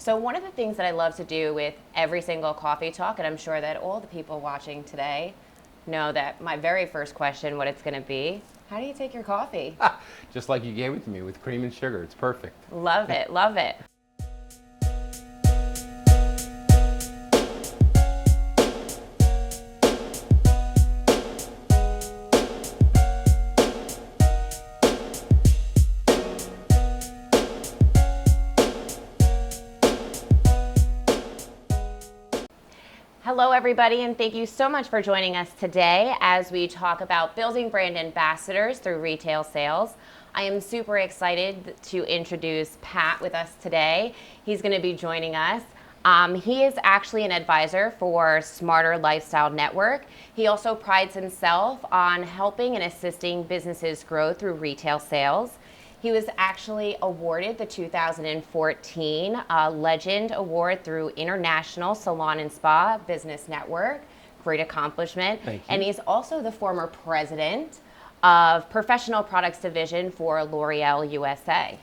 So one of the things that I love to do with every single coffee talk, and I'm sure that all the people watching today know that my very first question, what it's going to be, how do you take your coffee? Just like you gave it to me with cream and sugar. It's perfect. Love it, love it. Hello everybody, and thank you so much for joining us today as we talk about building brand ambassadors through retail sales. I am super excited to introduce Pat with us today. He's going to be joining us. He is actually an advisor for Smarter Lifestyle Network. He also prides himself on helping and assisting businesses grow through retail sales. He was actually awarded the 2014 Legend Award through International Salon and Spa Business Network. Great accomplishment. Thank you. And he's also the former president of Professional Products Division for L'Oreal USA.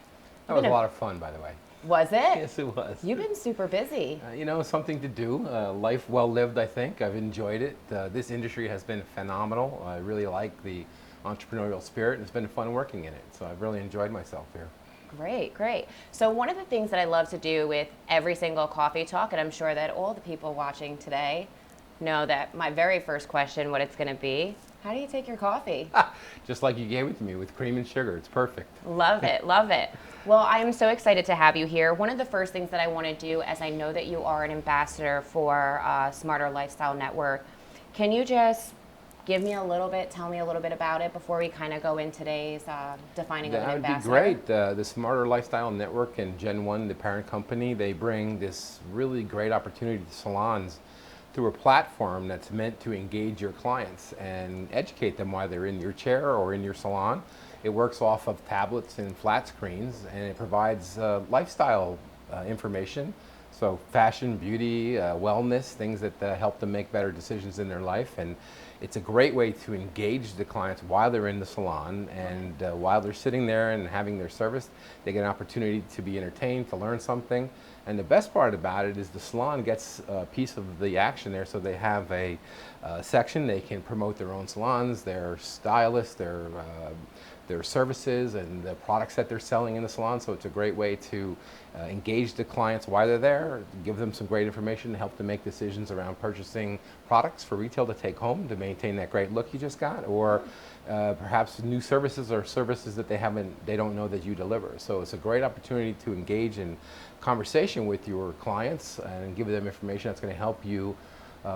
That was a lot of fun, by the way. Was it? Yes, it was. You've been super busy. Something to do. Life well lived, I think. I've enjoyed it. This industry has been phenomenal. I really like the entrepreneurial spirit, and it's been fun working in it. So I've really enjoyed myself here. Great, great. So one of the things that I love to do with every single coffee talk, and I'm sure that all the people watching today know that my very first question, what it's going to be, how do you take your coffee? Just like you gave it to me with cream and sugar. It's perfect. Love it, love it. Well, I am so excited to have you here. One of the first things that I want to do, as I know that you are an ambassador for Smarter Lifestyle Network, can you just give me a little bit, tell me a little bit about it before we kind of go in today's defining of an ambassador? That would be great. The Smarter Lifestyle Network and Gen 1, the parent company, they bring this really great opportunity to salons through a platform that's meant to engage your clients and educate them while they're in your chair or in your salon. It works off of tablets and flat screens, and it provides lifestyle information. So fashion, beauty, wellness, things that help them make better decisions in their life. And it's a great way to engage the clients while they're in the salon, and while they're sitting there and having their service, they get an opportunity to be entertained, to learn something. And the best part about it is the salon gets a piece of the action there, so they have a section they can promote their own salons, their stylists, their services, and the products that they're selling in the salon. So it's a great way to engage the clients while they're there, give them some great information, help them make decisions around purchasing products for retail to take home to maintain that great look you just got, or perhaps new services or services that they don't know that you deliver. So it's a great opportunity to engage in conversation with your clients and give them information that's going to help you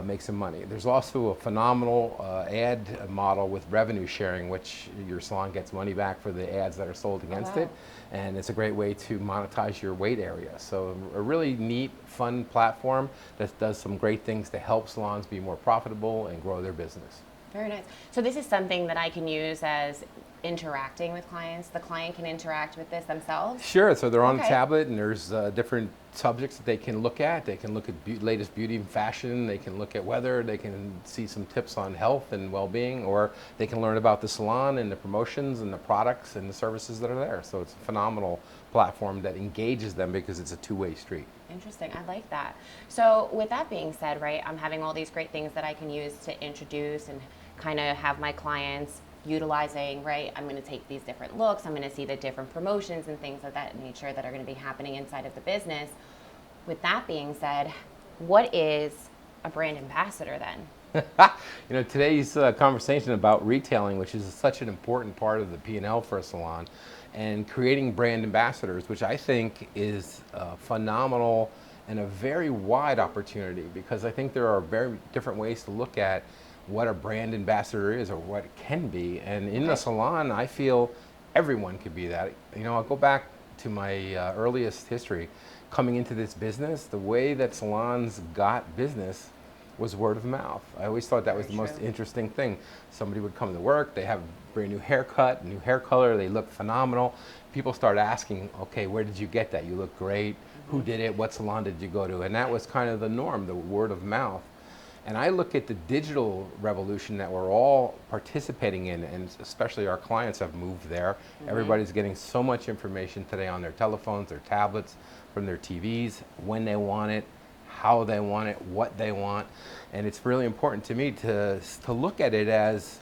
make some money. There's also a phenomenal ad model with revenue sharing, which your salon gets money back for the ads that are sold against it. And it's a great way to monetize your weight area. So a really neat, fun platform that does some great things to help salons be more profitable and grow their business. Very nice. So this is something that I can use as interacting with clients. The client can interact with this themselves? Sure. So they're on a tablet, and there's different subjects that they can look at. They can look at latest beauty and fashion. They can look at weather. They can see some tips on health and well-being, or they can learn about the salon and the promotions and the products and the services that are there. So it's a phenomenal platform that engages them because it's a two-way street. Interesting. I like that. So with that being said, right, I'm having all these great things that I can use to introduce and kind of have my clients utilizing, right? I'm going to take these different looks. I'm going to see the different promotions and things of that nature that are going to be happening inside of the business. With that being said, what is a brand ambassador then? Today's conversation about retailing, which is such an important part of the P&L for a salon, and creating brand ambassadors, which I think is phenomenal and a very wide opportunity, because I think there are very different ways to look at what a brand ambassador is or what it can be. And in the salon, I feel everyone could be that. I'll go back to my earliest history. Coming into this business, the way that salons got business was word of mouth. I always thought that was the most interesting thing. Somebody would come to work, they have a brand new haircut, new hair color, they look phenomenal. People start asking, okay, where did you get that? You look great. Who did it? What salon did you go to? And that was kind of the norm, the word of mouth. And I look at the digital revolution that we're all participating in, and especially our clients have moved there. Everybody's getting so much information today on their telephones, their tablets, from their TVs, when they want it, how they want it, what they want. And it's really important to me to look at it as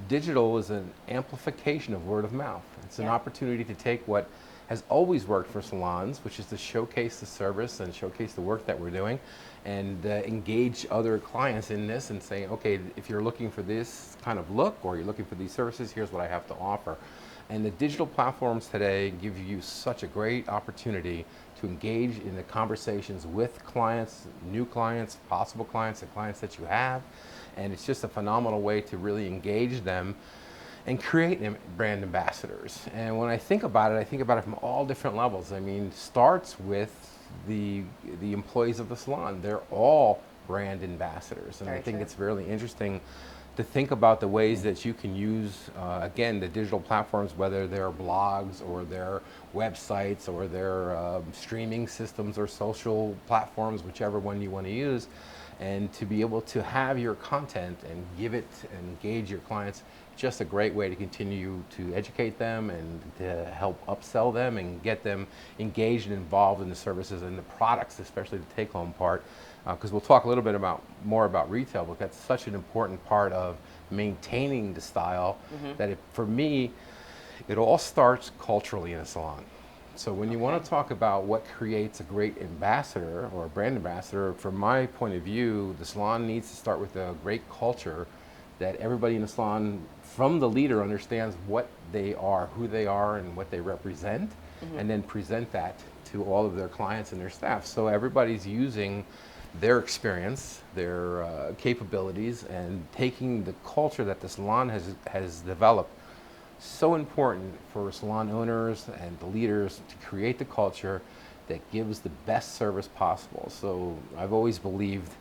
digital is an amplification of word of mouth. It's an opportunity to take what has always worked for salons, which is to showcase the service and showcase the work that we're doing, and engage other clients in this and say, okay, if you're looking for this kind of look or you're looking for these services, here's what I have to offer. And the digital platforms today give you such a great opportunity to engage in the conversations with clients, new clients, possible clients, the clients that you have. And it's just a phenomenal way to really engage them and create brand ambassadors. And when I think about it from all different levels. I mean, starts with the employees of the salon. They're all brand ambassadors. And I think it's really interesting to think about the ways that you can use, again, the digital platforms, whether they're blogs or their websites or their streaming systems or social platforms, whichever one you want to use, and to be able to have your content and give it and engage your clients. Just a great way to continue to educate them and to help upsell them and get them engaged and involved in the services and the products, especially the take-home part. Because we'll talk a little bit more about retail, but that's such an important part of maintaining the style that for me, it all starts culturally in a salon. So when you want to talk about what creates a great ambassador or a brand ambassador, from my point of view, the salon needs to start with a great culture that everybody in the salon, from the leader, understands what they are, who they are, and what they represent, and then present that to all of their clients and their staff. So everybody's using their experience, their capabilities, and taking the culture that the salon has developed. So important for salon owners and the leaders to create the culture that gives the best service possible. So I've always believed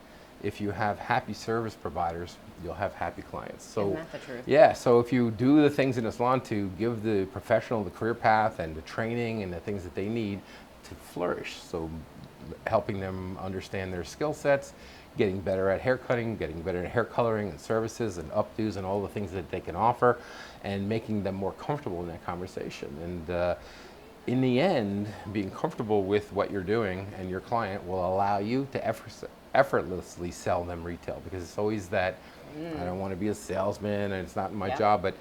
if you have happy service providers, you'll have happy clients. So, isn't that the truth? Yeah, so if you do the things in the salon to give the professional the career path and the training and the things that they need to flourish, so helping them understand their skill sets, getting better at hair cutting, getting better at hair coloring and services and updos and all the things that they can offer, and making them more comfortable in that conversation. And in the end, being comfortable with what you're doing and your client will allow you to effortlessly sell them retail, because it's always that, I don't want to be a salesman and it's not my job, but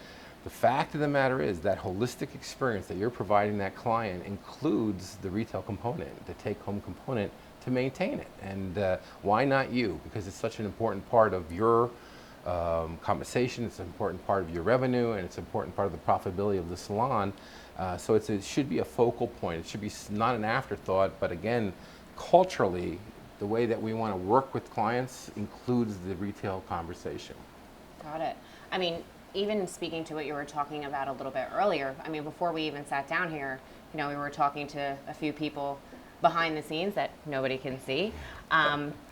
the fact of the matter is that holistic experience that you're providing that client includes the retail component, the take-home component, to maintain it. And why not you? Because it's such an important part of your compensation, it's an important part of your revenue, and it's an important part of the profitability of the salon. So it should be a focal point. It should be not an afterthought, but again, culturally, the way that we want to work with clients includes the retail conversation. Got it. I mean, even speaking to what you were talking about a little bit earlier, I mean, before we even sat down here, we were talking to a few people behind the scenes that nobody can see.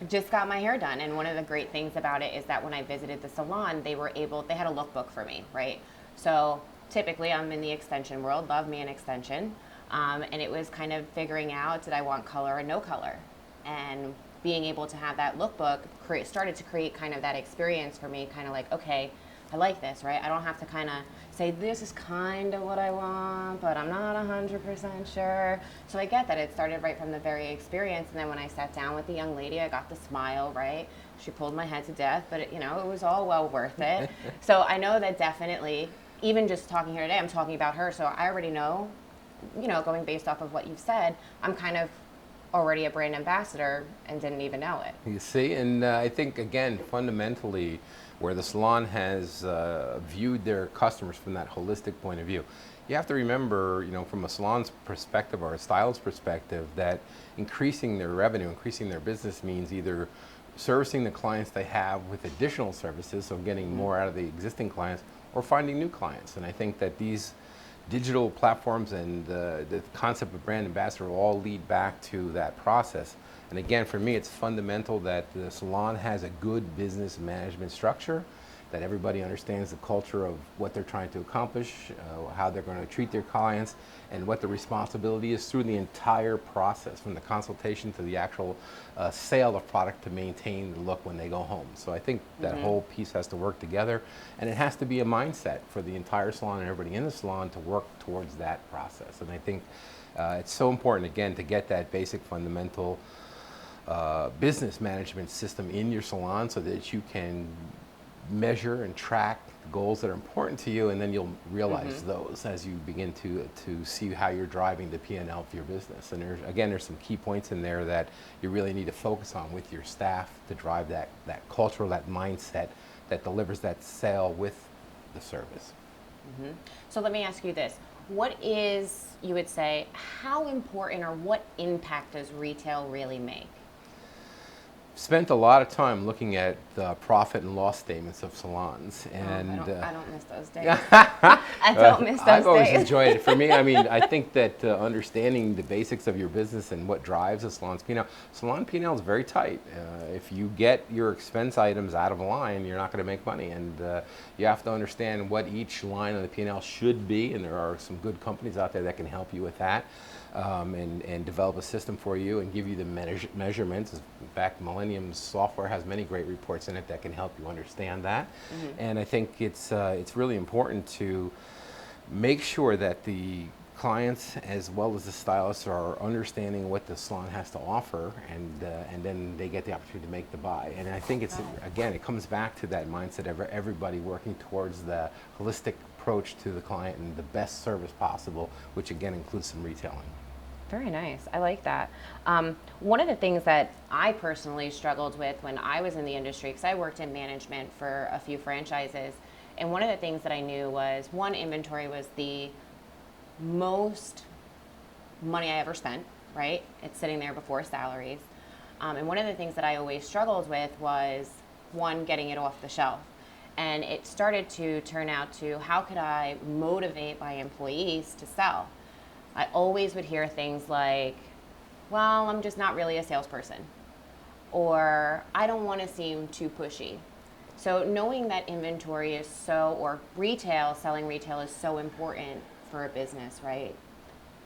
Just got my hair done, and one of the great things about it is that when I visited the salon, they had a lookbook for me, right? So typically I'm in the extension world, love me an extension, and it was kind of figuring out, did I want color or no color? And being able to have that lookbook started to create kind of that experience for me, kind of like, okay, I like this, right? I don't have to kind of say, this is kind of what I want, but I'm not 100% sure. So I get that it started right from the very experience. And then when I sat down with the young lady, I got the smile, right? She pulled my head to death, but it was all well worth it. So I know that definitely, even just talking here today, I'm talking about her. So I already know, going based off of what you've said, I'm kind of already a brand ambassador and didn't even know it. You see, and I think, again, fundamentally, where the salon has viewed their customers from that holistic point of view, you have to remember, from a salon's perspective or a stylist's perspective, that increasing their revenue, increasing their business means either servicing the clients they have with additional services, so getting more out of the existing clients, or finding new clients. And I think that these digital platforms and the concept of brand ambassador all lead back to that process. And again, for me, it's fundamental that the salon has a good business management structure, that everybody understands the culture of what they're trying to accomplish, how they're going to treat their clients, and what the responsibility is through the entire process, from the consultation to the actual sale of product, to maintain the look when they go home. So I think that whole piece has to work together, and it has to be a mindset for the entire salon and everybody in the salon to work towards that process. And I think It's so important, again, to get that basic fundamental business management system in your salon so that you can measure and track the goals that are important to you, and then you'll realize those as you begin to see how you're driving the P&L for your business. And there's some key points in there that you really need to focus on with your staff to drive that culture, that mindset that delivers that sale with the service. So let me ask you this. What is, you would say, how important or what impact does retail really make? Spent a lot of time looking at the profit and loss statements of salons, and I don't miss those days. I don't miss those days. I've always enjoyed it. For me, I mean, I think that understanding the basics of your business and what drives a salon's P&L. Salon P&L is very tight. If you get your expense items out of line, you're not going to make money, and you have to understand what each line of the P&L should be, and there are some good companies out there that can help you with that. And develop a system for you and give you the measurements. In fact, Millennium's software has many great reports in it that can help you understand that. And I think it's really important to make sure that the clients as well as the stylists are understanding what the salon has to offer, and then they get the opportunity to make the buy. And I think it's, again, it comes back to that mindset of everybody working towards the holistic approach to the client and the best service possible, which again includes some retailing. Very nice. I like that. One of the things that I personally struggled with when I was in the industry, because I worked in management for a few franchises, and one of the things that I knew was, one, inventory was the most money I ever spent, right? It's sitting there before salaries. And one of the things that I always struggled with was, one, getting it off the shelf. And it started to turn out to, how could I motivate my employees to sell? I always would hear things like, well, I'm just not really a salesperson, or I don't want to seem too pushy. So knowing that inventory is or selling retail is so important for a business, right?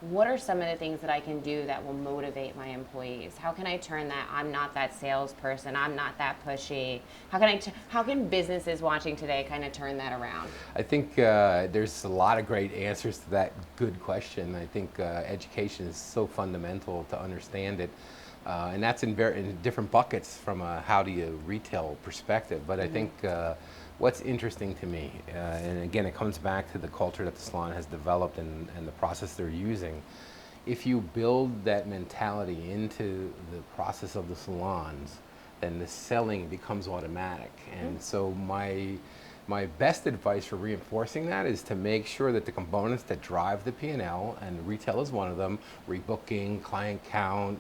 What are some of the things that I can do that will motivate my employees? How can I turn that, I'm not that salesperson, I'm not that pushy? How can businesses watching today kind of turn that around? I think there's a lot of great answers to that good question. I think education is so fundamental to understand it. And that's in different buckets from a how do you retail perspective. But I think what's interesting to me, and again, it comes back to the culture that the salon has developed and the process they're using. If you build that mentality into the process of the salons, then the selling becomes automatic. And so my best advice for reinforcing that is to make sure that the components that drive the P&L, and retail is one of them, rebooking, client count,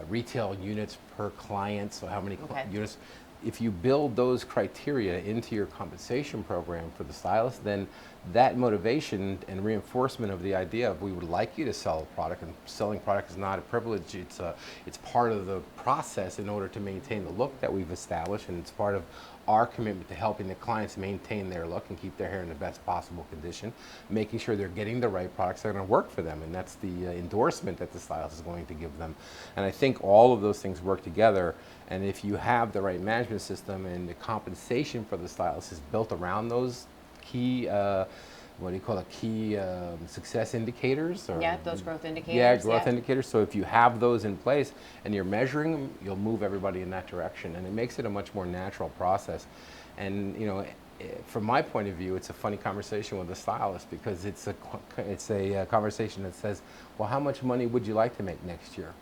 retail units per client, so how many units. If you build those criteria into your compensation program for the stylist, then that motivation and reinforcement of the idea of we would like you to sell a product, and selling product is not a privilege, it's part of the process in order to maintain the look that we've established, and it's part of our commitment to helping the clients maintain their look and keep their hair in the best possible condition, making sure they're getting the right products that are going to work for them, and that's the endorsement that the stylist is going to give them. And I think all of those things work together, and if you have the right management system and the compensation for the stylist is built around those key key success indicators? Or, those growth indicators. Yeah, growth indicators. So if you have those in place and you're measuring them, you'll move everybody in that direction, and it makes it a much more natural process. And from my point of view, it's a funny conversation with a stylist, because it's a conversation that says, well, how much money would you like to make next year?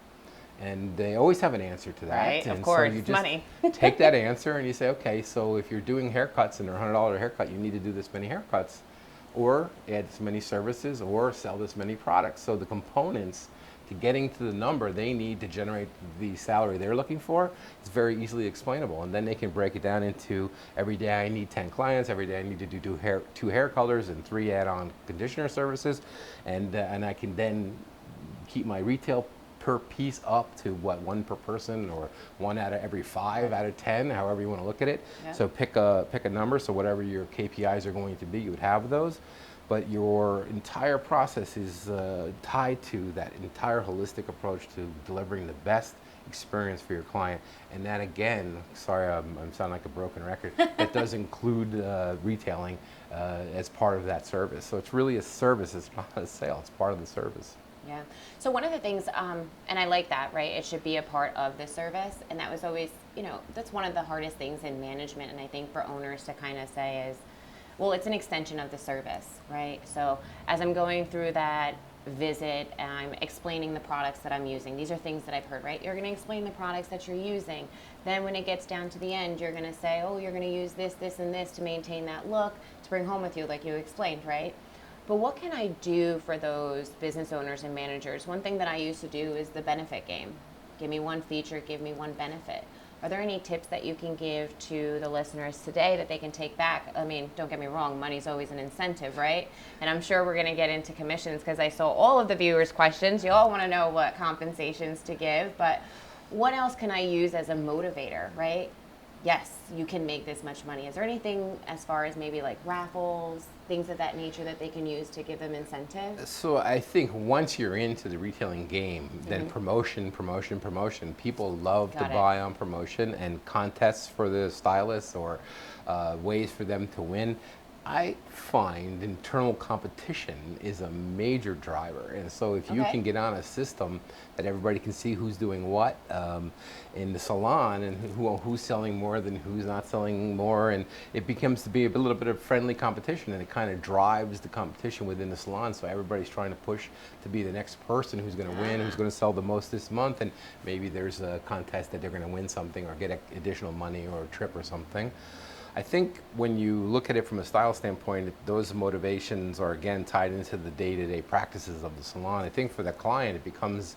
And they always have an answer to that. Right, and of course, so you just money. take that answer and you say, okay, so if you're doing haircuts and they're $100 haircut, you need to do this many haircuts, or add this many services, or sell this many products. So the components to getting to the number they need to generate the salary they're looking for is very easily explainable. And then they can break it down into, every day I need 10 clients, every day I need to do two hair colors and 3 add-on conditioner services, and I can then keep my retail per piece up to 1 per person, or 1 out of every 5 out of 10, however you want to look at it. Yeah. So pick a number, so whatever your KPIs are going to be, you would have those. But your entire process is tied to that entire holistic approach to delivering the best experience for your client. And that, again, sorry, I'm sounding like a broken record, that does include retailing as part of that service. So it's really a service, it's not a sale, it's part of the service. Yeah. So one of the things, and I like that, right? It should be a part of the service. And that was always, that's one of the hardest things in management. And I think for owners to kind of say is, well, it's an extension of the service, right? So as I'm going through that visit and I'm explaining the products that I'm using, these are things that I've heard, right? You're going to explain the products that you're using. Then when it gets down to the end, you're going to say, oh, you're going to use this, this, and this to maintain that look, to bring home with you, like you explained, right? But what can I do for those business owners and managers? One thing that I used to do is the benefit game. Give me one feature, give me one benefit. Are there any tips that you can give to the listeners today that they can take back? I mean, don't get me wrong, money's always an incentive, right? And I'm sure we're going to get into commissions because I saw all of the viewers' questions. You all want to know what compensations to give, but what else can I use as a motivator, right? Yes, you can make this much money. Is there anything as far as maybe like raffles, things of that nature that they can use to give them incentive? So I think once you're into the retailing game, then promotion, promotion, promotion. People love to buy on promotion and contests for the stylists or ways for them to win. I find internal competition is a major driver, and so if you can get on a system that everybody can see who's doing what in the salon and who's selling more than who's not selling more, and it becomes to be a little bit of friendly competition, and it kind of drives the competition within the salon. So everybody's trying to push to be the next person who's going to win, who's going to sell the most this month, and maybe there's a contest that they're going to win something or get additional money or a trip or something. I think when you look at it from a style standpoint, those motivations are again tied into the day-to-day practices of the salon. I think for the client, it becomes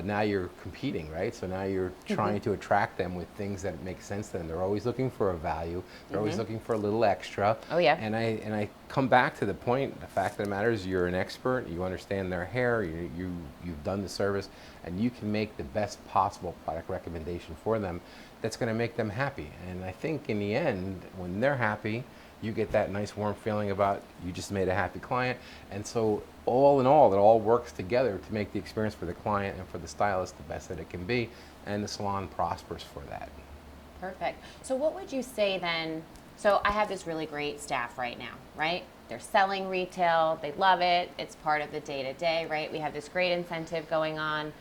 now you're competing, right? So now you're trying to attract them with things that make sense to them. They're always looking for a value. They're always looking for a little extra. Oh yeah. And I come back to the point. The fact that it matters, you're an expert. You understand their hair. You've done the service, and you can make the best possible product recommendation for them that's going to make them happy. And I think in the end, when they're happy, you get that nice warm feeling about you just made a happy client. And so all in all, it all works together to make the experience for the client and for the stylist the best that it can be, and the salon prospers for that. Perfect. So what would you say then? So I have this really great staff right now, right? They're selling retail, they love it, it's part of the day-to-day, right? We have this great incentive going on.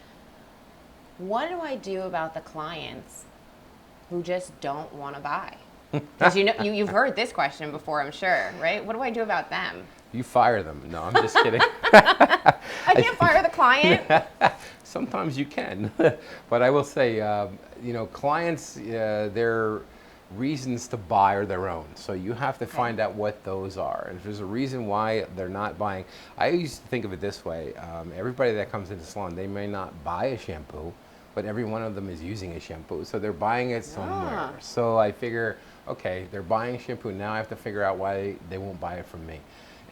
What do I do about the clients who just don't want to buy? Because you've heard this question before, I'm sure, right? What do I do about them? You fire them. No, I'm just kidding. I can't fire the client. Sometimes you can, but I will say, clients, their reasons to buy are their own. So you have to find out what those are. And if there's a reason why they're not buying, I used to think of it this way. Everybody that comes into the salon, they may not buy a shampoo, but every one of them is using a shampoo. So they're buying it somewhere. So I figure, okay, they're buying shampoo. Now I have to figure out why they won't buy it from me.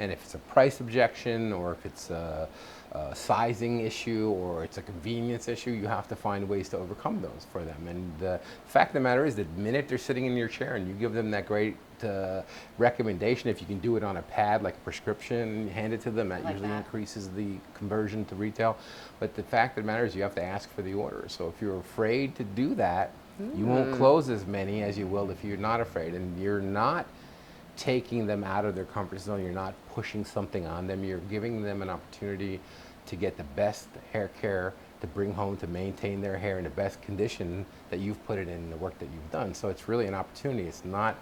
And if it's a price objection, or if it's a sizing issue, or it's a convenience issue, you have to find ways to overcome those for them. And the fact of the matter is, the minute they're sitting in your chair and you give them that great recommendation, if you can do it on a pad like a prescription and hand it to them, that usually increases the conversion to retail. But the fact of the matter is, you have to ask for the order. So if you're afraid to do that, you won't close as many as you will if you're not afraid. And you're not taking them out of their comfort zone. You're not pushing something on them. You're giving them an opportunity to get the best hair care to bring home, to maintain their hair in the best condition that you've put it in the work that you've done. So it's really an opportunity. It's not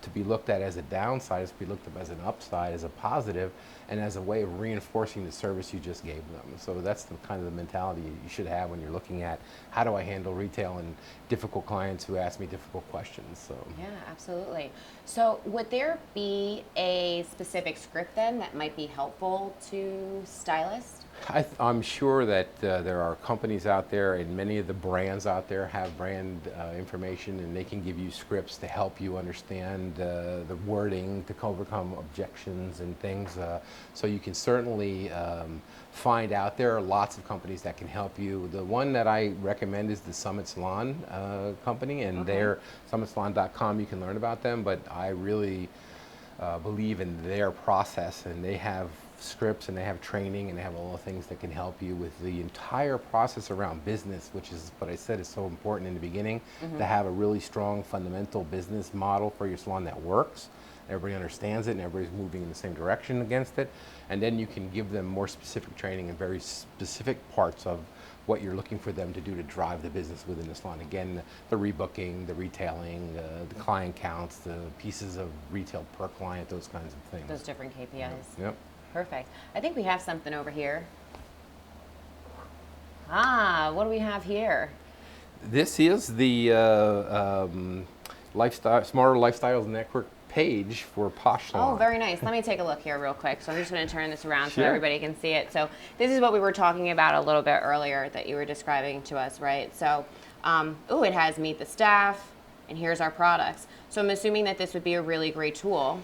to be looked at as a downside. It's to be looked at as an upside, as a positive, and as a way of reinforcing the service you just gave them. So that's the kind of the mentality you should have when you're looking at how do I handle retail and difficult clients who ask me difficult questions. So yeah, absolutely. So would there be a specific script then that might be helpful to stylists? I'm sure that there are companies out there, and many of the brands out there have brand information, and they can give you scripts to help you understand the wording to overcome objections and things. So you can certainly find out. There are lots of companies that can help you. The one that I recommend is the Summit Salon company, and they're summitsalon.com. You can learn about them, but I really believe in their process, and they have scripts, and they have training, and they have all the things that can help you with the entire process around business, which is what I said is so important in the beginning, to have a really strong fundamental business model for your salon that works. everybody understands it, and everybody's moving in the same direction against it. And then you can give them more specific training in very specific parts of what you're looking for them to do to drive the business within the salon. Again, the rebooking, the retailing, the client counts, the pieces of retail per client, those kinds of things. Those different KPIs. Yep. Perfect. I think we have something over here. Ah, what do we have here? This is the lifestyle, Smarter Lifestyles Network page for Posh Salon. Oh, very nice. Let me take a look here real quick. So I'm just going to turn this around so Sure. everybody can see it. So this is what we were talking about a little bit earlier that you were describing to us, right? So, it has meet the staff, and here's our products. So I'm assuming that this would be a really great tool,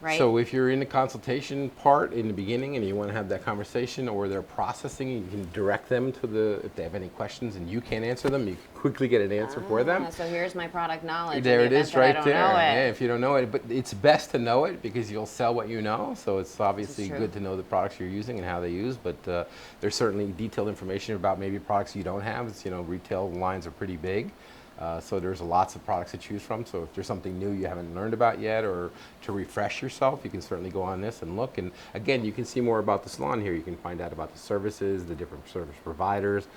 right? So if you're in the consultation part in the beginning and you want to have that conversation, or they're processing, you can direct them to if they have any questions and you can't answer them, you can quickly get an answer for them. So here's my product knowledge. There in it the is, event that I right don't there. know it. Yeah, if you don't know it, but it's best to know it because you'll sell what you know. So it's obviously true. good to know the products you're using and how they use. But there's certainly detailed information about maybe products you don't have. It's, retail lines are pretty big. So there's lots of products to choose from. So if there's something new you haven't learned about yet, or to refresh yourself, you can certainly go on this and look. And again, you can see more about the salon here. You can find out about the services, the different service providers,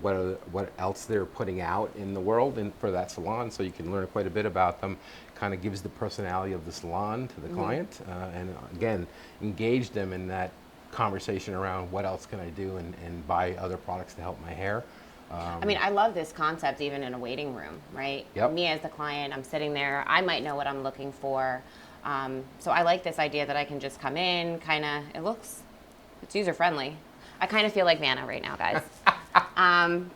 what else they're putting out in the world and for that salon. So you can learn quite a bit about them. Kind of gives the personality of the salon to the client, and again, engage them in that conversation around what else can I do and buy other products to help my hair. I mean, I love this concept even in a waiting room, right? Yep. Me as the client, I'm sitting there, I might know what I'm looking for. So I like this idea that I can just come in, it's user friendly. I kind of feel like Vanna right now, guys.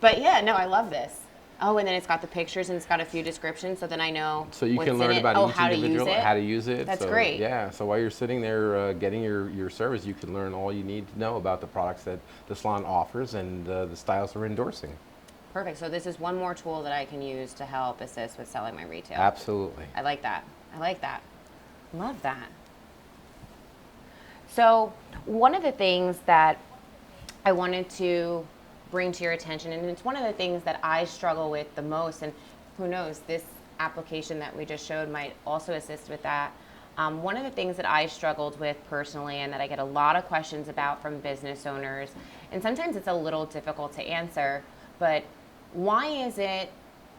But yeah, no, I love this. Oh, and then it's got the pictures and it's got a few descriptions, so then I know So you what's can learn in it. about each how individual, to use it. how to use it. That's So, great. Yeah, so while you're sitting there getting your service, you can learn all you need to know about the products that the salon offers and the stylists are endorsing. Perfect. So this is one more tool that I can use to help assist with selling my retail. Absolutely. I like that. Love that. So one of the things that I wanted to bring to your attention, and it's one of the things that I struggle with the most, and who knows, this application that we just showed might also assist with that. One of the things that I struggled with personally, and that I get a lot of questions about from business owners, and sometimes it's a little difficult to answer, but why is it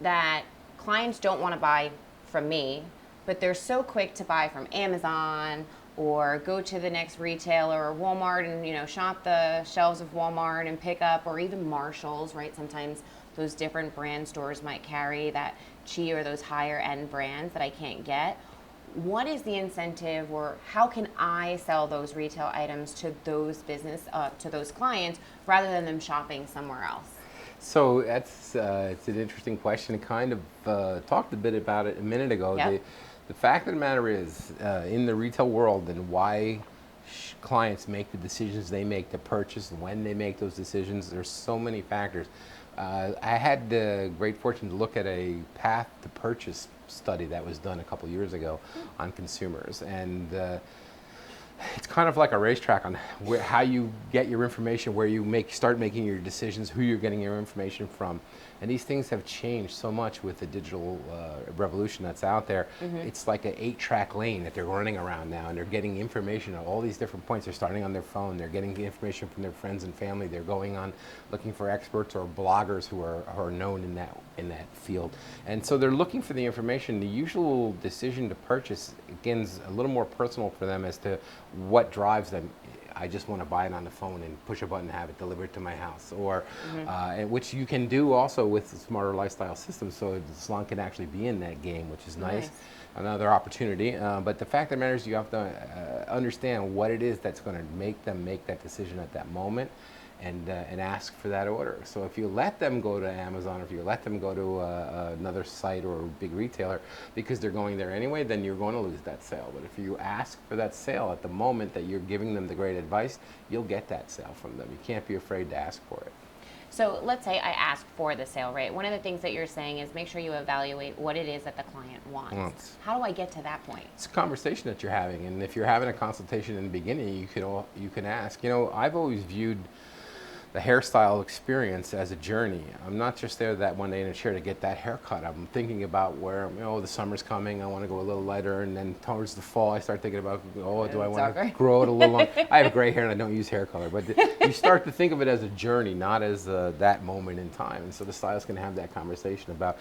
that clients don't want to buy from me, but they're so quick to buy from Amazon or go to the next retailer or Walmart and shop the shelves of Walmart and pick up, or even Marshall's, right? Sometimes those different brand stores might carry that Chi or those higher end brands that I can't get. What is the incentive, or how can I sell those retail items to those to those clients rather than them shopping somewhere else? So it's an interesting question. I kind of talked a bit about it a minute ago. Yep. The fact of the matter is, in the retail world, and why clients make the decisions they make to purchase, and when they make those decisions, there's so many factors. I had the great fortune to look at a path to purchase study that was done a couple years ago on consumers, and it's kind of like a racetrack on how you get your information, where you start making your decisions, who you're getting your information from. And these things have changed so much with the digital revolution that's out there. It's like an 8-track lane that they're running around now, and they're getting information at all these different points. They're starting on their phone. They're getting the information from their friends and family. They're going on looking for experts or bloggers who are known in that field. And so they're looking for the information. The usual decision to purchase, again, is a little more personal for them as to what drives them. I just want to buy it on the phone and push a button and have it delivered to my house, or and which you can do also with the Smarter Lifestyle system. So the salon can actually be in that game, which is nice. Another opportunity. But the fact of the matter is, you have to understand what it is that's going to make them make that decision at that moment, and ask for that order. So if you let them go to Amazon, or if you let them go to another site or a big retailer because they're going there anyway, then you're going to lose that sale. But if you ask for that sale at the moment that you're giving them the great advice, you'll get that sale from them. You can't be afraid to ask for it. So let's say I ask for the sale, right? One of the things that you're saying is make sure you evaluate what it is that the client wants. How do I get to that point? It's a conversation that you're having, and if you're having a consultation in the beginning, you can ask. I've always viewed the hairstyle experience as a journey. I'm not just there that one day in a chair to get that haircut. I'm thinking about where, the summer's coming, I want to go a little lighter, and then towards the fall I start thinking about, do I want to grow it a little long? I have gray hair and I don't use hair color, but you start to think of it as a journey, not as that moment in time. And so the stylist can have that conversation about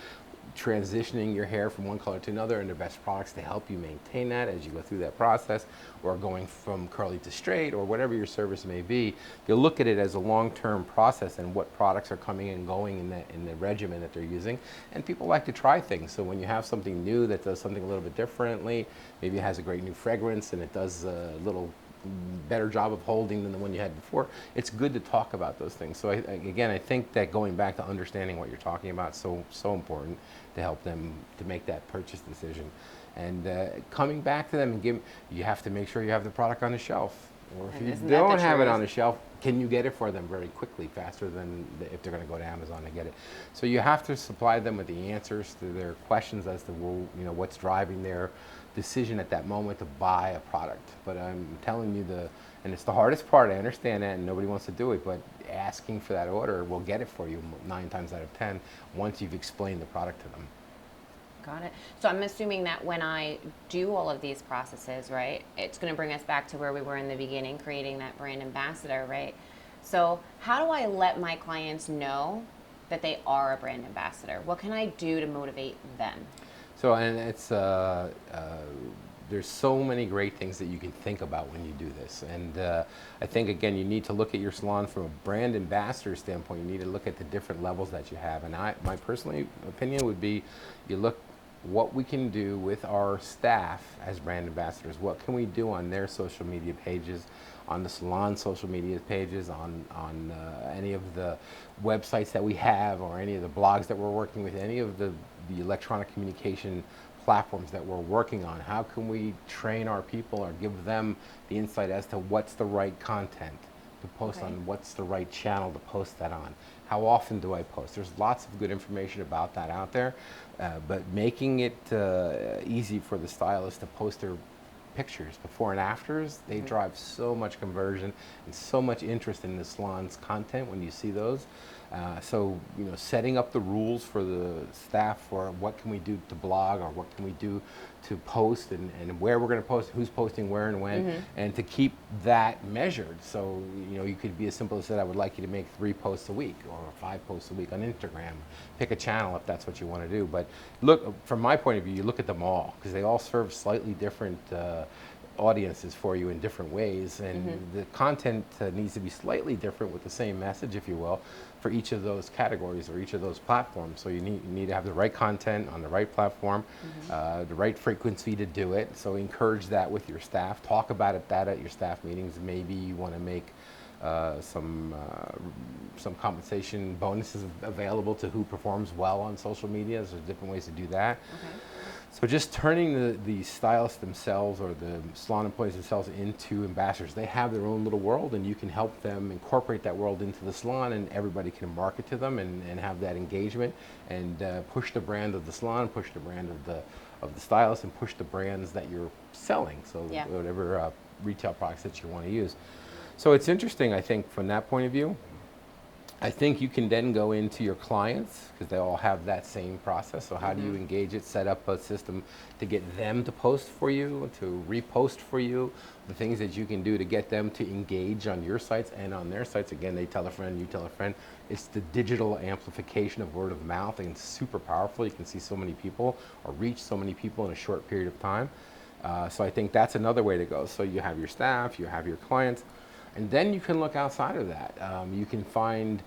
transitioning your hair from one color to another, and the best products to help you maintain that as you go through that process, or going from curly to straight, or whatever your service may be. You'll look at it as a long-term process and what products are coming and going in the regimen that they're using. And people like to try things, so when you have something new that does something a little bit differently, maybe it has a great new fragrance and it does a little better job of holding than the one you had before, it's good to talk about those things. So again, I think that going back to understanding what you're talking about is so important to help them to make that purchase decision. And coming back to them and you have to make sure you have the product on the shelf. Or if you don't have it on the shelf, can you get it for them very quickly, faster than if they're going to go to Amazon to get it? So you have to supply them with the answers to their questions as to what's driving their decision at that moment to buy a product. But I'm telling you, and it's the hardest part, I understand that, and nobody wants to do it, but asking for that order will get it for you 9 times out of 10 once you've explained the product to them. Got it. So I'm assuming that when I do all of these processes, right, it's going to bring us back to where we were in the beginning, creating that brand ambassador, right? So how do I let my clients know that they are a brand ambassador? What can I do to motivate them? So, and it's there's so many great things that you can think about when you do this. And I think, again, you need to look at your salon from a brand ambassador standpoint. You need to look at the different levels that you have. And my personal opinion would be, you look what we can do with our staff as brand ambassadors. What can we do on their social media pages, on the salon social media pages, on any of the websites that we have, or any of the blogs that we're working with, any of the electronic communication platforms that we're working on. How can we train our people or give them the insight as to what's the right content to post on, what's the right channel to post that on? How often do I post? There's lots of good information about that out there, but making it easy for the stylist to post their pictures before and afters, they drive so much conversion and so much interest in the salon's content when you see those. So, setting up the rules for the staff for what can we do to blog, or what can we do to post, and where we're going to post, who's posting where and when, and to keep that measured. So, you could be as simple as that, I would like you to make 3 posts a week or 5 posts a week on Instagram. Pick a channel if that's what you want to do. But look, from my point of view, you look at them all, because they all serve slightly different audiences for you in different ways, and the content needs to be slightly different with the same message, if you will, for each of those categories or each of those platforms. So you need to have the right content on the right platform, the right frequency to do it. So encourage that with your staff. Talk about that at your staff meetings. Maybe you want to make some compensation bonuses available to who performs well on social media. There's different ways to do that. So just turning the stylists themselves, or the salon employees themselves, into ambassadors. They have their own little world, and you can help them incorporate that world into the salon, and everybody can market to them and have that engagement, and push the brand of the salon, push the brand of the stylist, and push the brands that you're selling. So whatever retail products that you want to use. So it's interesting, I think, from that point of view. I think you can then go into your clients, because they all have that same process. So how do you engage it, set up a system to get them to post for you, to repost for you, the things that you can do to get them to engage on your sites and on their sites. Again, they tell a friend, you tell a friend. It's the digital amplification of word of mouth, and it's super powerful. You can see so many people or reach so many people in a short period of time. So I think that's another way to go. So you have your staff, you have your clients, and then you can look outside of that. You can find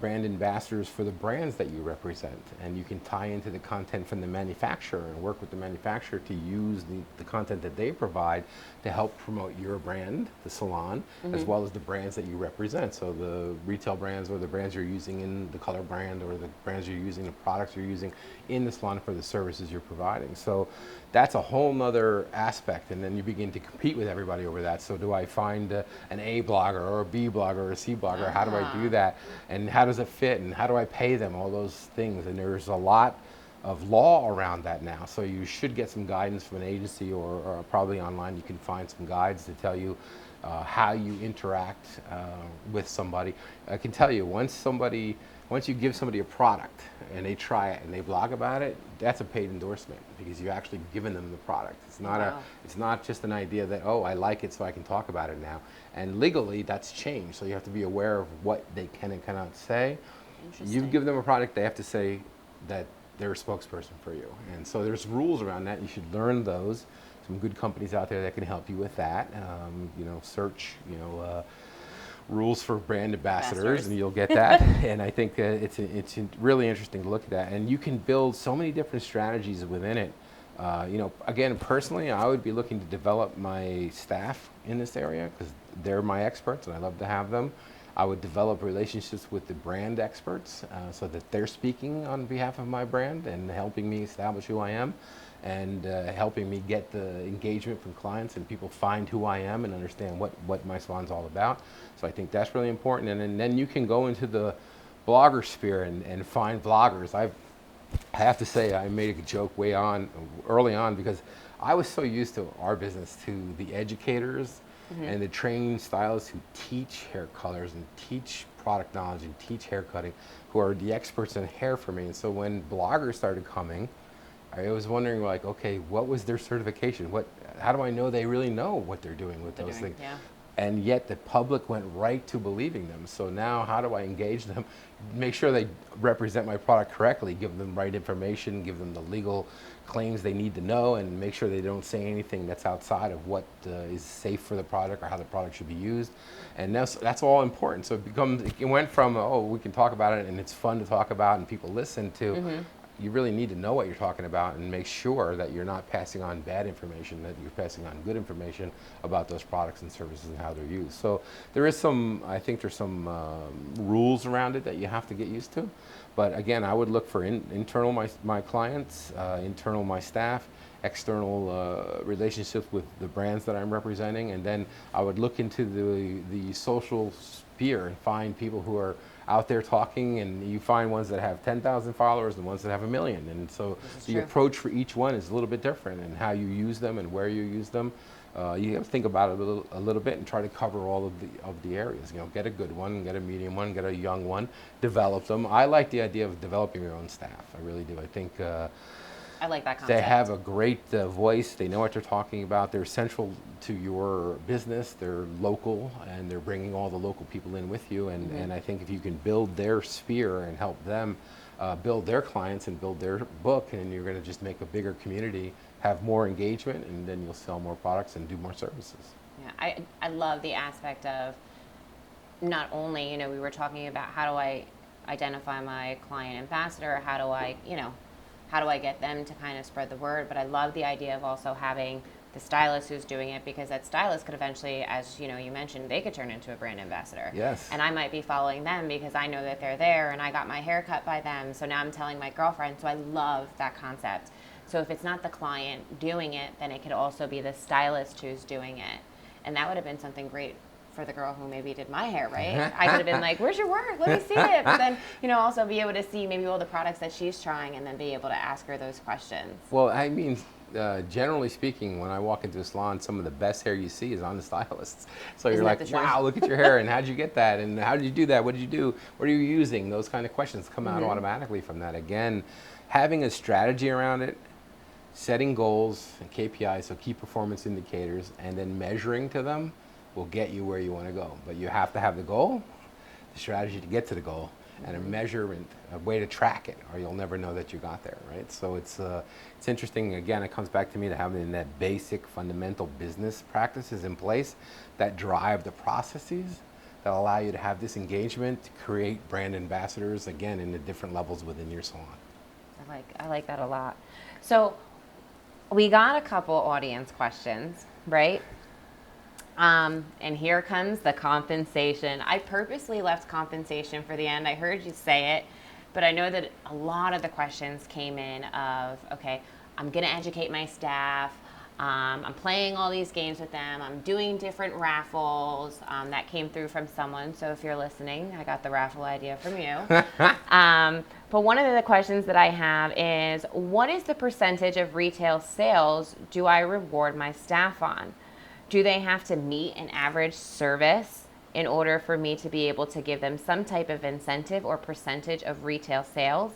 brand ambassadors for the brands that you represent, and you can tie into the content from the manufacturer and work with the manufacturer to use the content that they provide to help promote your brand, the salon, as well as the brands that you represent. So the retail brands, or the brands you're using in the color brand, or the brands you're using, the products you're using in the salon for the services you're providing. So that's a whole nother aspect, and then you begin to compete with everybody over that. So do I find an A blogger or a B blogger or a C blogger? How do I do that? And how does it fit? And how do I pay them? All those things. And there's a lot of law around that now. So you should get some guidance from an agency, or probably online you can find some guides to tell you how you interact with somebody. I can tell you, once you give somebody a product and they try it and they blog about it, that's a paid endorsement because you're actually giving them the product. It's not just an idea that, oh, I like it so I can talk about it now. And legally, that's changed, so you have to be aware of what they can and cannot say. You give them a product, they have to say that they're a spokesperson for you. And so there's rules around that. You should learn those. Some good companies out there that can help you with that. Search, rules for brand ambassadors, and you'll get that. And I think it's really interesting to look at that. And you can build so many different strategies within it. Again, personally, I would be looking to develop my staff in this area because they're my experts and I love to have them. I would develop relationships with the brand experts so that they're speaking on behalf of my brand and helping me establish who I am and helping me get the engagement from clients and people find who I am and understand what my salon's all about. So I think that's really important. And then you can go into the blogger sphere and find bloggers. I have to say I made a joke early on because I was so used to our business, to the educators and the trained stylists who teach hair colors and teach product knowledge and teach hair cutting, who are the experts in hair for me. And so when bloggers started coming, I was wondering, like, okay, what was their certification? How do I know they really know what they're doing with those things? Yeah. And yet the public went right to believing them. So now how do I engage them? Make sure they represent my product correctly, give them right information, give them the legal claims they need to know, and make sure they don't say anything that's outside of what is safe for the product or how the product should be used. And that's all important. So it went from, oh, we can talk about it and it's fun to talk about and people listen to, you really need to know what you're talking about and make sure that you're not passing on bad information, that you're passing on good information about those products and services and how they're used. So I think there's some rules around it that you have to get used to. But again, I would look for internal my clients, internal my staff, external relationships with the brands that I'm representing, and then I would look into the social sphere and find people who are out there talking, and you find ones that have 10,000 followers and ones that have 1 million. And so the approach for each one is a little bit different, and how you use them and where you use them. You have to think about it a little bit and try to cover all of the areas. Get a good one, get a medium one, get a young one, develop them. I like the idea of developing your own staff. I really do. I think I like that concept. they have a great voice. They know what they're talking about. They're central to your business. They're local, and they're bringing all the local people in with you. And I think if you can build their sphere and help them build their clients and build their book, and you're going to just make a bigger community, have more engagement, and then you'll sell more products and do more services. Yeah, I love the aspect of not only, we were talking about how do I identify my client ambassador, how do I get them to kind of spread the word, but I love the idea of also having the stylist who's doing it, because that stylist could eventually, as you mentioned, they could turn into a brand ambassador. Yes. And I might be following them because I know that they're there and I got my hair cut by them, so now I'm telling my girlfriend. So I love that concept. So if it's not the client doing it, then it could also be the stylist who's doing it. And that would have been something great for the girl who maybe did my hair, right? I could have been like, where's your work? Let me see it. But then, also be able to see maybe all the products that she's trying and then be able to ask her those questions. Well, I mean, generally speaking, when I walk into a salon, some of the best hair you see is on the stylists. So you're like, wow, look at your hair, and how'd you get that? And how did you do that? What did you do? What are you using? Those kind of questions come out automatically from that. Again, having a strategy around it, setting goals and KPIs, so key performance indicators, and then measuring to them will get you where you want to go. But you have to have the goal, the strategy to get to the goal, and a measurement, a way to track it, or you'll never know that you got there, right? So it's interesting. Again, it comes back to me to having that basic fundamental business practices in place that drive the processes that allow you to have this engagement, to create brand ambassadors, again, in the different levels within your salon. I like that a lot. So we got a couple audience questions, right? And here comes the compensation. I purposely left compensation for the end. I heard you say it, but I know that a lot of the questions came in of, okay, I'm going to educate my staff. I'm playing all these games with them. I'm doing different raffles. That came through from someone. So if you're listening, I got the raffle idea from you. But one of the questions that I have is, what is the percentage of retail sales do I reward my staff on? Do they have to meet an average service in order for me to be able to give them some type of incentive or percentage of retail sales?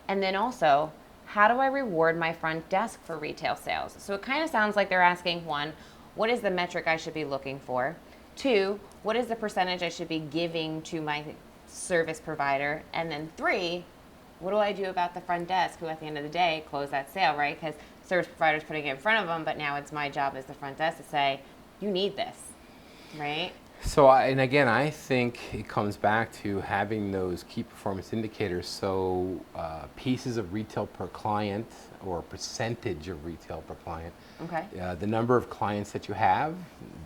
And then also, how do I reward my front desk for retail sales? So it kind of sounds like they're asking, one, what is the metric I should be looking for? Two, what is the percentage I should be giving to my service provider? And then three, what do I do about the front desk who at the end of the day close that sale, right? Because service provider's putting it in front of them, but now it's my job as the front desk to say, you need this, right? So, and again, I think it comes back to having those key performance indicators. So, pieces of retail per client or percentage of retail per client. Okay. The number of clients that you have,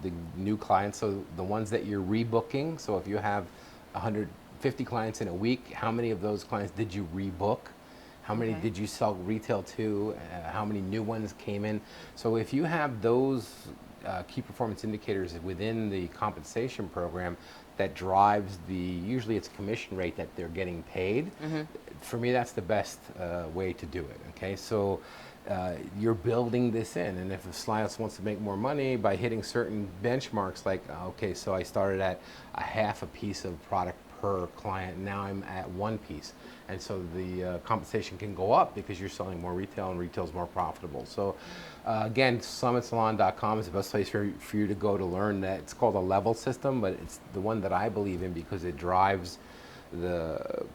the new clients, so the ones that you're rebooking. So, if you have 150 clients in a week, how many of those clients did you rebook? How many did you sell retail to? How many new ones came in? So, if you have those key performance indicators within the compensation program that drives usually it's commission rate that they're getting paid. For me, that's the best way to do it. Okay, so you're building this in, and if a stylist wants to make more money by hitting certain benchmarks, like okay, so I started at a half a piece of product per client, now I'm at one piece, and so the compensation can go up because you're selling more retail and retail's more profitable. So again, summitsalon.com is the best place for you to go to learn that. It's called a level system, but it's the one that I believe in because it drives the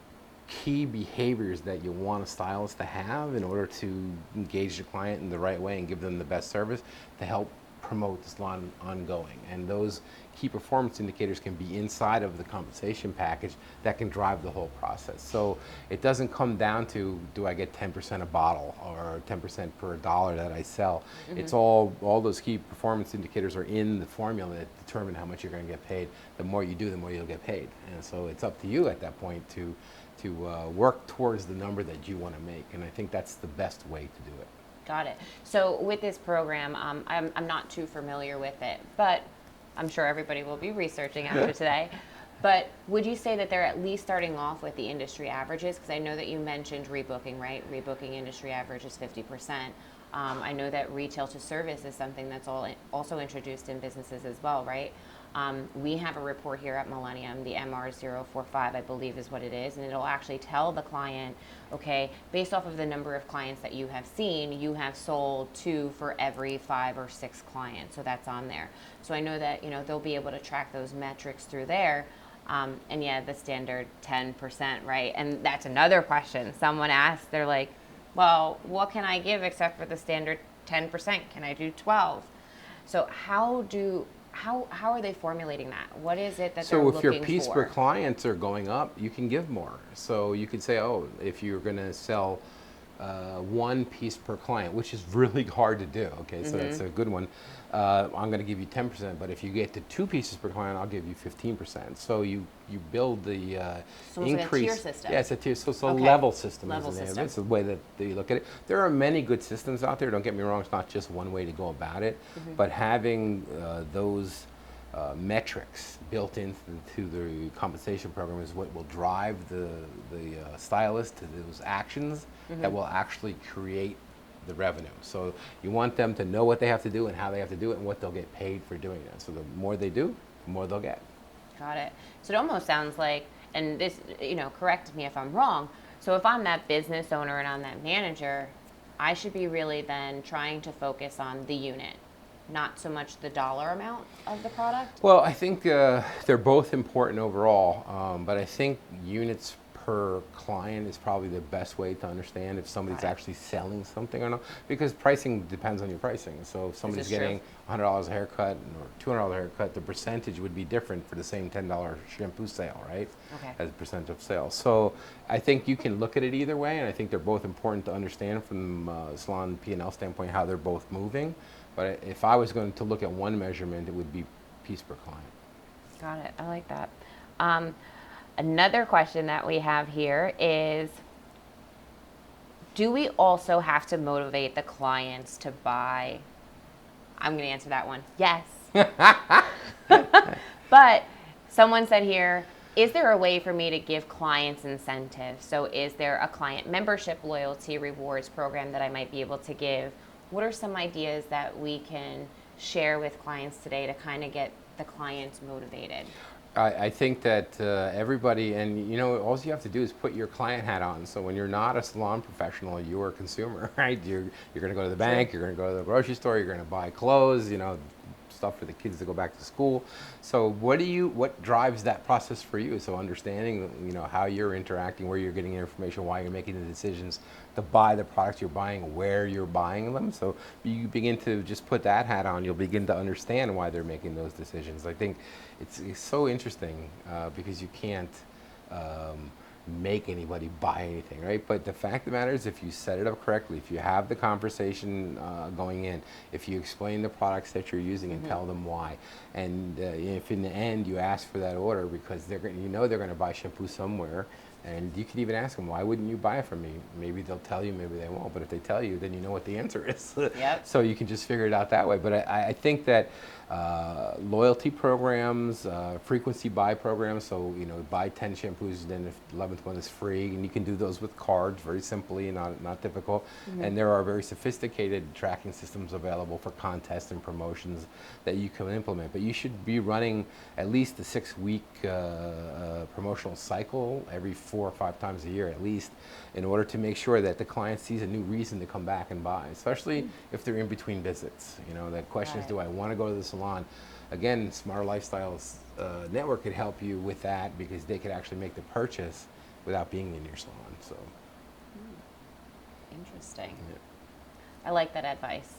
key behaviors that you want a stylist to have in order to engage the client in the right way and give them the best service to help promote the salon ongoing. And those key performance indicators can be inside of the compensation package that can drive the whole process. So it doesn't come down to, do I get 10% a bottle or 10% per dollar that I sell? It's all those key performance indicators are in the formula that determine how much you're going to get paid. The more you do, the more you'll get paid. And so it's up to you at that point to work towards the number that you want to make. And I think that's the best way to do it. Got it. So with this program, I'm not too familiar with it, but I'm sure everybody will be researching after today. But would you say that they're at least starting off with the industry averages? Because I know that you mentioned rebooking, right? Rebooking industry average is 50%. I know that retail to service is something that's also introduced in businesses as well, right? We have a report here at Millennium, the MR045, I believe is what it is, and it'll actually tell the client, okay, based off of the number of clients that you have seen, you have sold 2 for every 5 or 6 clients, so that's on there. So I know that, they'll be able to track those metrics through there. And yeah, the standard 10%, right? And that's another question. Someone asked, they're like, well, what can I give except for the standard 10%? Can I do 12? So how are they formulating that? What is it that they're looking for? So if your piece per clients are going up, you can give more. So you could say, oh, if you're going to sell 1 piece per client, which is really hard to do, okay, so that's a good one. I'm going to give you 10%, but if you get to 2 pieces per client, I'll give you 15%. So you build the so increase. It's like a tier system. Yeah, it's a tier. So it's a Okay. level system. Level system. It's the way that you look at it. There are many good systems out there. Don't get me wrong. It's not just one way to go about it, but having those metrics built into the compensation program is what will drive the stylist to those actions that will actually create the revenue. So you want them to know what they have to do and how they have to do it and what they'll get paid for doing that. So the more they do, the more they'll get. Got it. So it almost sounds like, and this, correct me if I'm wrong, so if I'm that business owner and I'm that manager, I should be really then trying to focus on the unit, not so much the dollar amount of the product? Well, I think they're both important overall, but I think units per client is probably the best way to understand if somebody's actually selling something or not, because pricing depends on your pricing. So if somebody's getting $100 a haircut or $200 a haircut, the percentage would be different for the same $10 shampoo sale, right? Okay. As a percent of sales. So I think you can look at it either way, and I think they're both important to understand from salon P&L standpoint how they're both moving. But if I was going to look at one measurement, it would be piece per client. Got it. I like that. Another question that we have here is, do we also have to motivate the clients to buy? I'm going to answer that one. Yes. But someone said here, is there a way for me to give clients incentives? So is there a client membership loyalty rewards program that I might be able to give? What are some ideas that we can share with clients today to kind of get the clients motivated? I think that everybody, and all you have to do is put your client hat on. So when you're not a salon professional, you're a consumer, right? You're going to go to the bank, you're going to go to the grocery store, you're going to buy clothes, stuff for the kids to go back to school. So what drives that process for you? So understanding, how you're interacting, where you're getting your information, why you're making the decisions to buy the products you're buying, where you're buying them. So you begin to just put that hat on, you'll begin to understand why they're making those decisions. I think it's so interesting because you can't make anybody buy anything, right? But the fact of the matter is, if you set it up correctly, if you have the conversation going in, if you explain the products that you're using and tell them why, and if in the end you ask for that order because they're going to buy shampoo somewhere, and you can even ask them, why wouldn't you buy it from me? Maybe they'll tell you, maybe they won't, but if they tell you, then you know what the answer is. Yep. So you can just figure it out that way. But I think that loyalty programs, frequency buy programs, so buy 10 shampoos, then if the 11th one is free, and you can do those with cards very simply, not difficult. And there are very sophisticated tracking systems available for contests and promotions that you can implement. But you should be running at least a 6-week promotional cycle every 4 or 5 times a year at least, in order to make sure that the client sees a new reason to come back and buy, especially if they're in between visits. That question is, do I want to go to the salon? Again, Smarter Lifestyles Network could help you with that, because they could actually make the purchase without being in your salon. So interesting. Yeah. I like that advice.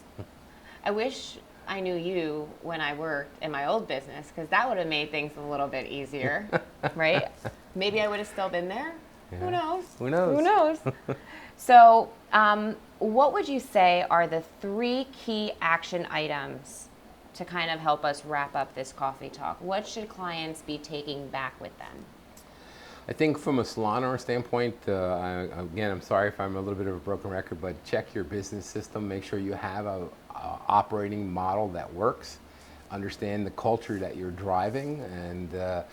I wish I knew you when I worked in my old business, because that would have made things a little bit easier, right? Maybe I would have still been there. Yeah. Who knows? Who knows? Who knows? So, what would you say are the 3 key action items to kind of help us wrap up this coffee talk? What should clients be taking back with them? I think from a salon owner standpoint, again, I'm sorry if I'm a little bit of a broken record, but check your business system. Make sure you have a operating model that works. Understand the culture that you're driving, and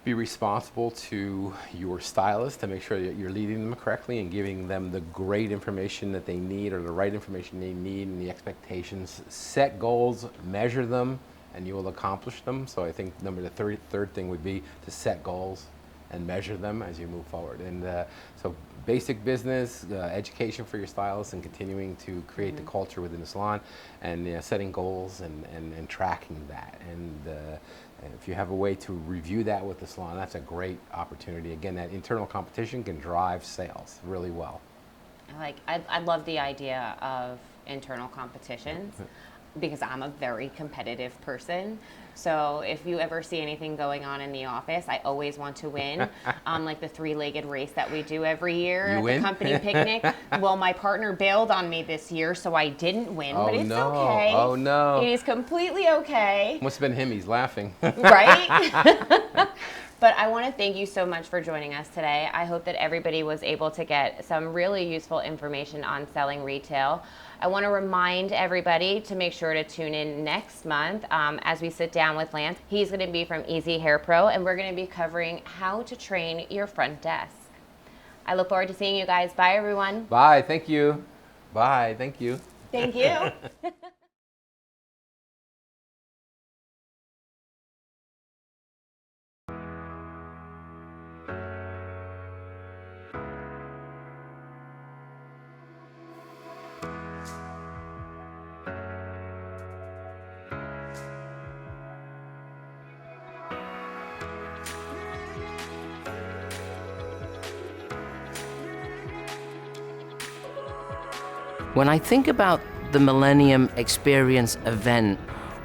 be responsible to your stylist to make sure that you're leading them correctly and giving them the great information that they need, or the right information they need, and the expectations. Set goals, measure them, and you will accomplish them. So I think the third thing would be to set goals and measure them as you move forward. And so basic business, education for your stylists, and continuing to create the culture within the salon, and setting goals and tracking that. And if you have a way to review that with the salon, that's a great opportunity. Again, that internal competition can drive sales really well. I love the idea of internal competitions, because I'm a very competitive person. So if you ever see anything going on in the office, I always want to win. Like the 3-legged race that we do every year at the company picnic. Well, my partner bailed on me this year, so I didn't win, but it's okay. Oh no. It is completely okay. Must have been him, he's laughing. Right? But I want to thank you so much for joining us today. I hope that everybody was able to get some really useful information on selling retail. I want to remind everybody to make sure to tune in next month as we sit down with Lance. He's going to be from Easy Hair Pro, and we're going to be covering how to train your front desk. I look forward to seeing you guys. Bye, everyone. Bye. Thank you. Bye. Thank you. Thank you. When I think about the Millennium Experience event,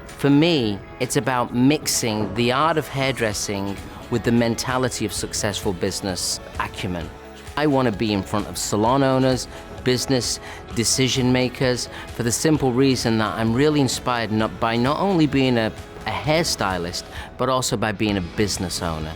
for me, it's about mixing the art of hairdressing with the mentality of successful business acumen. I want to be in front of salon owners, business decision makers, for the simple reason that I'm really inspired by not only being a hairstylist, but also by being a business owner.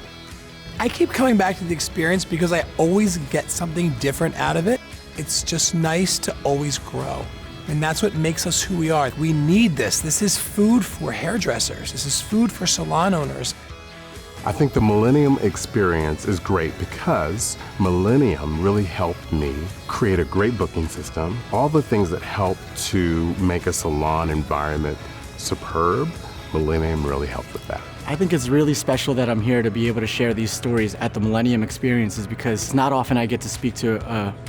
I keep coming back to the experience because I always get something different out of it. It's just nice to always grow. And that's what makes us who we are. We need this. This is food for hairdressers. This is food for salon owners. I think the Millennium Experience is great because Millennium really helped me create a great booking system, all the things that help to make a salon environment superb. Millennium really helped with that. I think it's really special that I'm here to be able to share these stories at the Millennium Experiences, because it's not often I get to speak to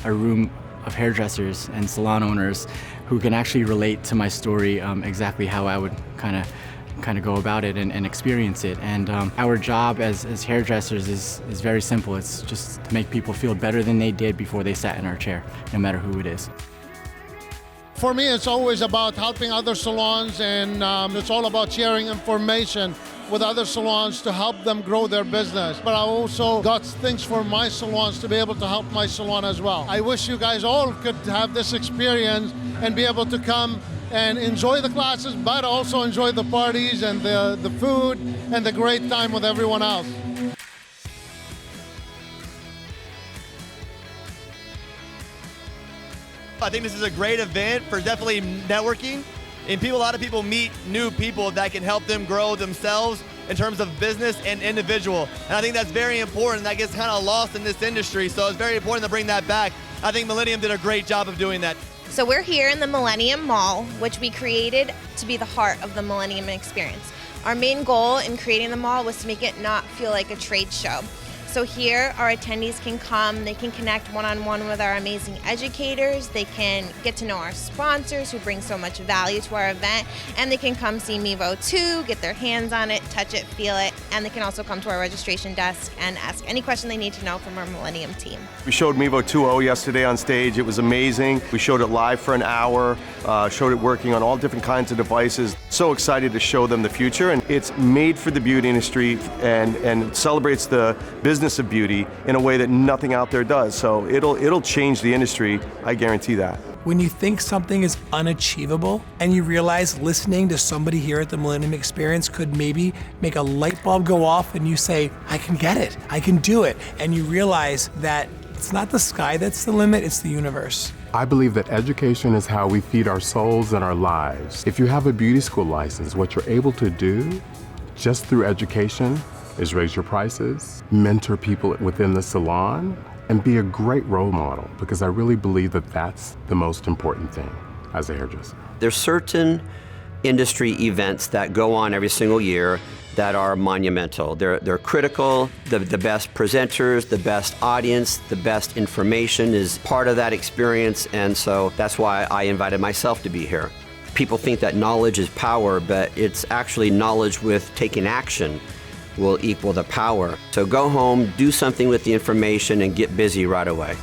a room of hairdressers and salon owners who can actually relate to my story exactly how I would kind of go about it and experience it. And our job as hairdressers is very simple. It's just to make people feel better than they did before they sat in our chair, no matter who it is. For me, it's always about helping other salons, and it's all about sharing information with other salons to help them grow their business. But I also got things for my salons to be able to help my salon as well. I wish you guys all could have this experience and be able to come and enjoy the classes, but also enjoy the parties and the food and the great time with everyone else. I think this is a great event for definitely networking, and a lot of people meet new people that can help them grow themselves in terms of business and individual. And I think that's very important. That gets kind of lost in this industry, so it's very important to bring that back. I think Millennium did a great job of doing that. So we're here in the Millennium Mall, which we created to be the heart of the Millennium Experience. Our main goal in creating the mall was to make it not feel like a trade show. So here, our attendees can come, they can connect one-on-one with our amazing educators, they can get to know our sponsors who bring so much value to our event, and they can come see Mevo 2, get their hands on it, touch it, feel it, and they can also come to our registration desk and ask any question they need to know from our Millennium team. We showed Mevo 2.0 yesterday on stage. It was amazing. We showed it live for an hour, showed it working on all different kinds of devices. So excited to show them the future, and it's made for the beauty industry and celebrates the business of beauty in a way that nothing out there does. So it'll change the industry, I guarantee that. When you think something is unachievable and you realize listening to somebody here at the Millennium Experience could maybe make a light bulb go off and you say, I can get it, I can do it. And you realize that it's not the sky that's the limit, it's the universe. I believe that education is how we feed our souls and our lives. If you have a beauty school license, what you're able to do just through education is raise your prices, mentor people within the salon, and be a great role model, because I really believe that that's the most important thing as a hairdresser. There's certain industry events that go on every single year that are monumental. They're critical. The best presenters, the best audience, the best information is part of that experience, and so that's why I invited myself to be here. People think that knowledge is power, but it's actually knowledge with taking action will equal the power. So go home, do something with the information, and get busy right away.